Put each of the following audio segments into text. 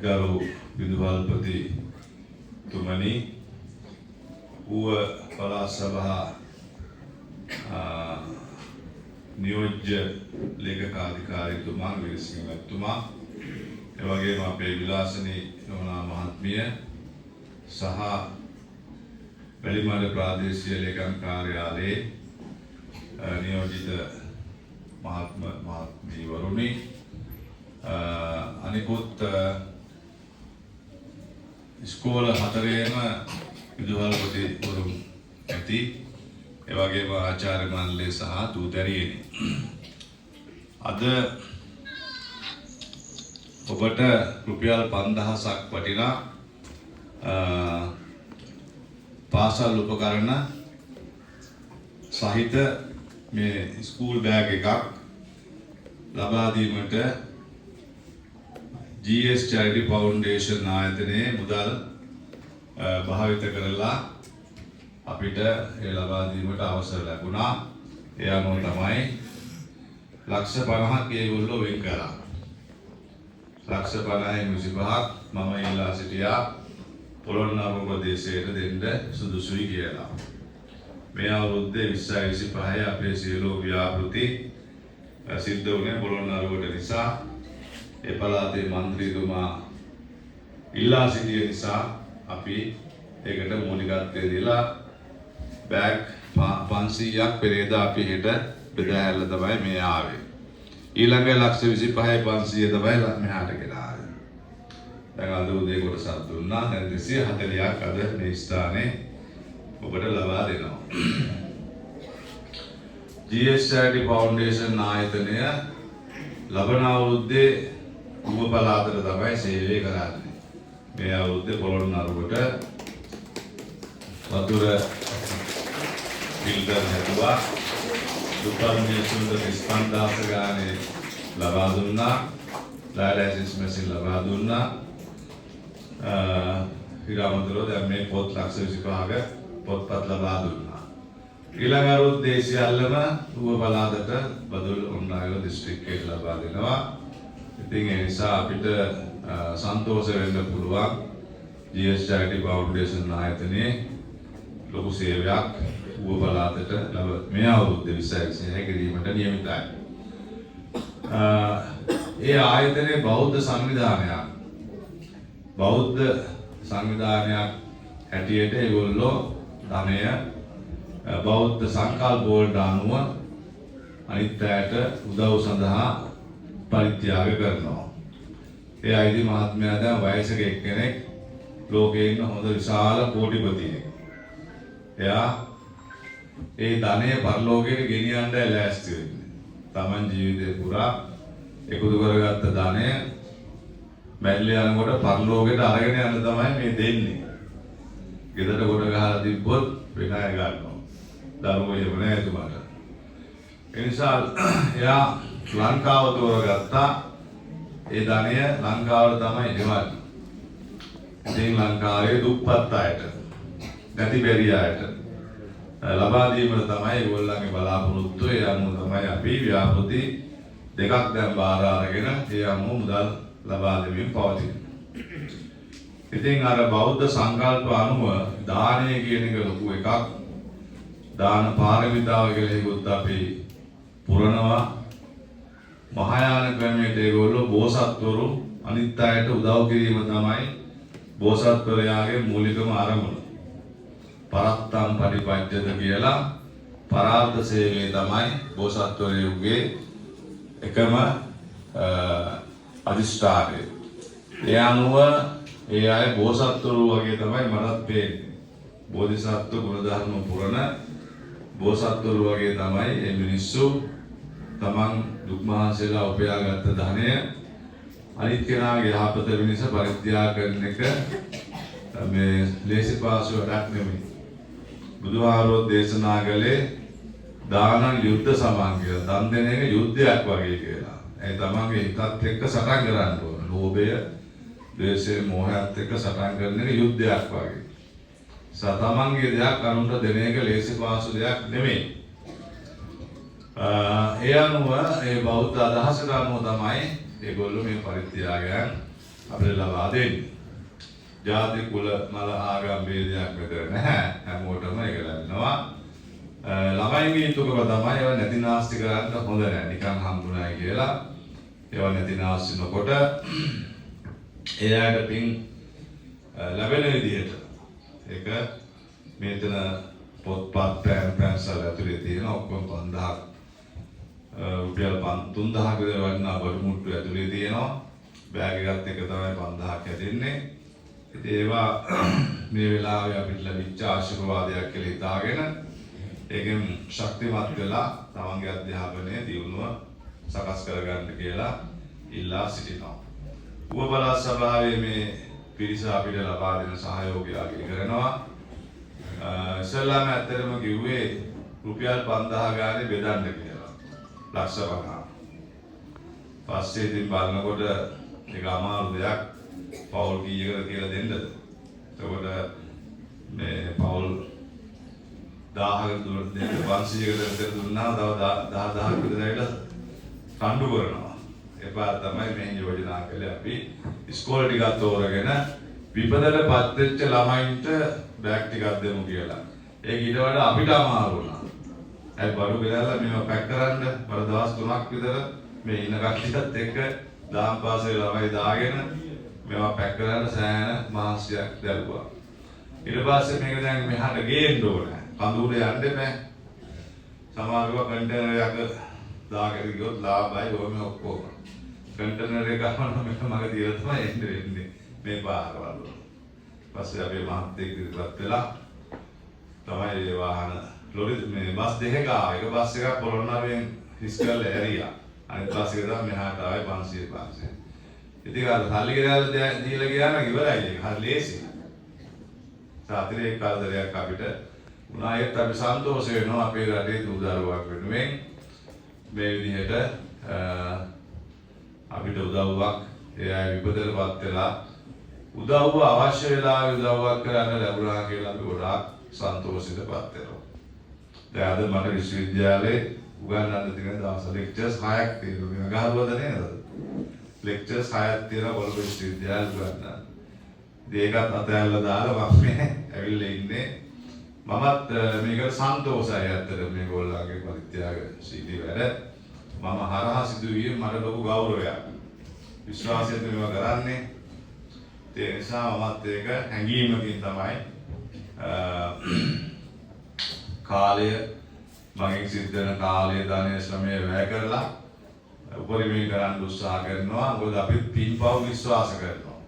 ගරු විදුහල්පති තුමනි, ඌව පළාත් සභා නියෝජ්‍ය ලේකකාධිකාරීතුමා විරසිංහතුමා, එවැගේම අපේ විලාසනී නෝනා මහත්මිය සහ වැලිමඩ ප්‍රාදේශීය ලේකම් කාර්යාලයේ නියෝජිත මහත්මීවරුනි, අනිකුත් ඉස්කෝල හතරේම විදුහල්පතිවරුන් ඇති, එවැගේම ආචාර්ය මණ්ඩලය සහ දූතැරියනි. අද ඔබට රුපියල් 5000ක් වටිනා පාසල් උපකරණ සහිත මේ ස්කූල් බෑග් එකක් ලබා දීමට GS Charity Foundation ආයතනයේ මුදල් භාවිත කරලා අපිට ඒ ලබා දීමට අවසර ලැබුණා. ඒ අනුව තමයි ලක්ෂ 50ක් ඒගොල්ලෝ වෙන් කළා. ලක්ෂ 50ක් මම ඉල්ලා සිටියා පොළොන්නරුව ප්‍රදේශයට දෙන්න සුදුසුයි කියලා. මේ අවුරුද්දේ 2025 අපේ සියලු ව්‍යාපෘති සිද්ධ වුණේ පොළොන්නරුවට නිසා. ඒ පළාතේ මන්ත්‍රීතුමා ඉල්ලා සිටිය නිසා අපි ඒකට මූලිකත්වය දීලා බෑග් 500ක් පෙරේදා අපි හෙට බෙදා හැරලා තමයි මේ ආවේ. ඊළඟ ලක්ෂ 25 500 තමයි මෙහාට ගෙනාවේ. දැන් අද උදේ කොටසක් දුන්නා. දැන් 240ක් අද මේ ස්ථානයේ ඔබට ලබා දෙනවා. GS Charity Foundation ආයතනය ලබන අවුරුද්දේ ඌව පළාතට තමයි සේවය කරන්නේ. මේ අවුරුද්දේ පොළොන්නරුවට වතුර ෆිල්ටර් හැදුවා. දුප්පත්මිය සුන්ද 35000 ගානේ ලබා දුන්නා. ඩයලයිසිස් මැෂින් ලබා දුන්නා. ඊළඟට දැන් මේ පොත් ලක්ෂ 25ක පොත්පත් ලබා දුන්නා. ඊළඟ අවුරුද්දේ සියල්ලම ඌව පළාතට බදුල් උන්නායෝ දිස්ත්‍රික්කයට ලබා දෙනවා. ඉතින් ඒ නිසා අපිට සන්තෝෂ වෙන්න පුළුවන්. GS Charity Foundation ආයතනයේ ලොකු සේවයක් ඌව පළාතට මේ අවුරුද්දේ 2026 කිරීමට නියමිතයි. ඒ ආයතනයේ බෞද්ධ සංවිධානයක්. බෞද්ධ සංවිධානයක් හැටියට ඒගොල්ලෝ ධනය බෞද්ධ සංකල්ප වලට අනුව අනිත් අයට උදව් සඳහා පරිත්‍යාග කරනවා. ඒ අයිති මහත්මයා දැන් වයසක එක්කෙනෙක්, ලෝකේ ඉන්න හොඳ විශාල කෝටිපතියෙක්. එයා ඒ ධනය පරලෝකයට ගෙනියන්න ලෑස්ති වෙන්නේ. Taman ජීවිතේ පුරා එකතු කරගත්ත ධනය මැල්ලේ යනකොට පරලෝකයට අරගෙන යන්න තමයි මේ දෙන්නේ. ගෙදර කොට ගහලා තිබ්බොත් වෙන අය ගන්නවා. දරුවෝ එහෙම නෑ එතුමාට. ඒ නිසා එයා ලංකාව තෝරගත්තා. ඒ ධනය ලංකාවට තමයි එවන්නේ. ඉතින් ලංකාවේ දුප්පත් අයට, නැති බැරි අයට ලබා දීමට තමයි ඒගොල්ලන්ගේ බලාපොරොත්තු. ඒ අනුව තමයි අපි ව්‍යාපෘති දෙකක් දැන් බාර අරගෙන ඒ අනුව මුදල් ලබා දෙමින් පවතින. ඉතින් අර බෞද්ධ සංකල්ප අනුව දානය කියන එක ලොකු එකක්. දාන පාරමිතාව කියලා හිතුවත් අපි පුරනවා. මහායාන ක්‍රමයට ඒගොල්ලෝ බෝසත්වරු අනිත් අයට උදව් කිරීම තමයි බෝසත්වරයාගේ මූලිකම අරමුණ. පරත්තම් පටිපඤ්චත කියලා පරාර්ථ සේවය තමයි බෝසත්වරයෙකුගේ එකම අදිෂ්ඨානය. ඒ අනුව ඒ අය බෝසත්වරු වගේ තමයි මටත් පේන්නේ. බෝධිසත්ව ගුණධර්ම පුරන බෝසත්වරු වගේ තමයි මේ මිනිස්සු තමන් දුක් මහන්සියලා උපයාගත්ත ධනය අනිත් කෙනාගේ යහපත වෙනස පරිත්‍යාග කරන එක මේ ලේසි පාසු වැඩක් නෙමෙයි. බුදුහාරෝ දේශනා කළේ දානං යුද්ධ සමං කියලා. දන් දෙන එක යුද්ධයක් වගේ කියලා. ඒ තමන්ගේ හිතත් එක්ක සටන් කරන්න ඕන. ලෝභය, ද්වේෂය, මෝහයත් එක්ක සටන් කරන එක යුද්ධයක් වගේ. තමන්ගේ දෙයක් අනුන්ට දෙන එක ලේසි පාසු දෙයක් නෙමෙයි. ඒ අනුව ඒ බෞද්ධ අදහසට අනුව තමයි ඒගොල්ලෝ මේ පරිත්‍යාගයන් අපිට ලබා දෙන්නේ. ජාති කුල මල ආගම් ભેදයක් මෙතන නැහැ. හැමෝටම ඒක ලැබෙනවා. ළමයින්ගේ යුතුයකම තමයි ඒවා නැති නාස්ති කරන්න හොඳ නැහැ. නිකන් හම්බුනායි කියලා ඒවා නැති නාස්ති නොකොට එයාට පින් ලැබෙන විදිහට ඒක මෙතන පොත්පත් පැන්සල් ඇතුලේ තියෙන ඔක්කොම 5000ක් රුපියල් 3000ක විතර වටිනා බඩු මුට්ටු ඇතුලේ තියෙනවා. බෑග් එකත් එක තමයි 5000ක් හැදෙන්නේ. ඉතින් ඒවා මේ වෙලාවේ අපිට ලැබිච්ච ආශිර්වාදයක් කියලා හිතාගෙන ඒකෙන් ශක්තිමත් වෙලා තමන්ගේ අධ්‍යාපනයේ දියුණුව සකස් කරගන්න කියලා ඉල්ලා සිටිනවා. උපබලා සභාවේ මේ පිරිස අපිට ලබා දෙන සහයෝගය අගය කරනවා. ඉස්සෙල්ලාම ඇත්තටම කිව්වේ රුපියල් 5000 ගානේ බෙදන්න කියලා. ලක්ෂ 50. පස්සේ ඉතින් බලනකොට ඒක අමාරු දෙයක්. පවුල් කීයකට කියලා දෙන්නද? එතකොට මේ පවුල් 1000කට දෙන්න 500කට දුන්නා තව 10000ක් විතර ඇවිල්ලා කණ්ඩු කරනවා. එපා තමයි මේ යෝජනා කළේ අපි ඉස්කෝලේ ටිකක් තෝරගෙන විපදලපත් වෙච්ච ළමයින්ට බෑග් ටිකක් දෙමු කියලා. ඒක ඊට වඩා අපිට අමාරු වුණා. ඒ බඩු බෙදලා මේවා පැක් කරන්න වර දවස් 3ක් විතර මේ ඉන්න කට්ටියත් එක්ක දාම් පාසලේ ළමයි දාගෙන මේවා පැක් කරන්න සෑහෙන මහන්සියක් දැරුවා. ඊට පස්සේ මේක දැන් මෙහාට ගේන්න ඕනේ. කඳුරේ යන්න බෑ. සමහරව කන්ටේනර් එකක දාගෙන ගියොත් ලාභයි ඕම ඔක්කොම. කන්ටේනර් එක ගන්න මගේ දියර තමයි එන්නේ මේ පාරවල. පස්සේ අපි මහත්තයෙක් ඉදිරියට වෙලා තමයි මේ වාහන ලොරි මේ බස් දෙකක ආවා. එක බස් එකක් පොළොන්නරුවෙන් හිස්කල් ඇරියා. අනිත් බස් එක තමයි මෙහාට ආවේ 500. ඉතින් අර සල්ලි ගෙනල්ලා දීලා ගියාම ඉවරයි ඒක. හරි ලේසි. සාතිරේ කාලදරයක් අපිට උනා ඒත් අපි සන්තෝෂ වෙනවා අපේ රටේ දූ දරුවක් වෙනුවෙන් මේ විදිහට අපිට උදව්වක් ඒ අය විපදලපත් වෙලා උදව්ව අවශ්‍ය වෙලාවෙ උදව්වක් කරන්න ලැබුණා කියලා අපි ගොඩාක් සන්තෝෂෙටපත් වෙනවා. දැන් අද මට විශ්වවිද්‍යාලේ උගන්වන්න තියෙන දවස් ලෙක්චර්ස් 6ක් තියෙනවා. ගහරුවද නේද? ලෙක්චර්ස් 6ක් තියෙනවා කොළඹ විශ්වවිද්‍යාලේ උගන්වන්න. ඒකත් අතහැරලා දාලා මම මේ ඇවිල්ලා ඉන්නේ. මමත් මේකට සන්තෝෂයි ඇත්තට මේගොල්ලන්ගේ පරිත්‍යාග සීටි වැඩ. මම හරහා සිදුවීම මට ලොකු ගෞරවයක්. විශ්වාසයෙන් මේවා කරන්නේ. ඒ නිසා මමත් ඒක හැඟීමකින් තමයි කාලය මගෙන් සිද්ධ වෙන කාලය ධනය ශ්‍රමය වැය කරලා උපරිමයෙන් කරන්න උත්සාහ කරනවා. මොකද අපි පින්පව් විශ්වාස කරනවා.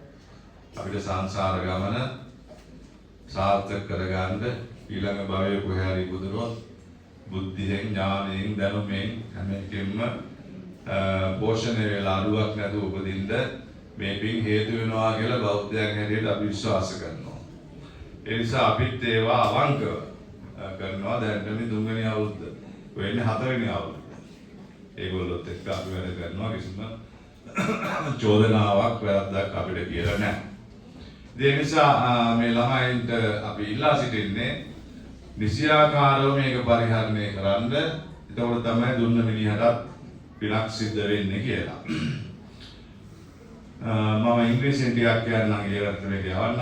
අපිට සංසාර ගමන සාර්ථක කරගන්න ඊළඟ භවයේ කොහේ හරි ඉපදුනොත් බුද්ධියෙන් ඥානයෙන් දැනුමෙන් හැම එකෙම පෝෂණය වෙලා අඩුවක් නැතුව උපදින්න මේ පින් හේතු වෙනවා කියලා බෞද්ධයන් හැටියට අපි විශ්වාස කරනවා. ඒ නිසා අපිත් ඒවා අවංකව කරනවා. දැන් මේ 3 වෙනි අවුරුද්ද වෙන්නේ 4 වෙනි අවුරුද්ද. ඒගොල්ලොත් එක්ක අපි වැඩ කරනවා. කිසිම චෝදනාවක් වැරද්දක් අපිට කියලා නැහැ. ඒ නිසා මේ ළමයින්ට අපි ඉල්ලා සිටින්නේ නිසියාකාරව මේක පරිහරණය කරන්න. එතකොට තමයි දුන්න මිනිහටත් පිනක් සිද්ධ වෙන්නේ කියලා. මම ඉංග්‍රීසියෙන් ටිකක් කියන්නම් ඒකට මේක යවන්න.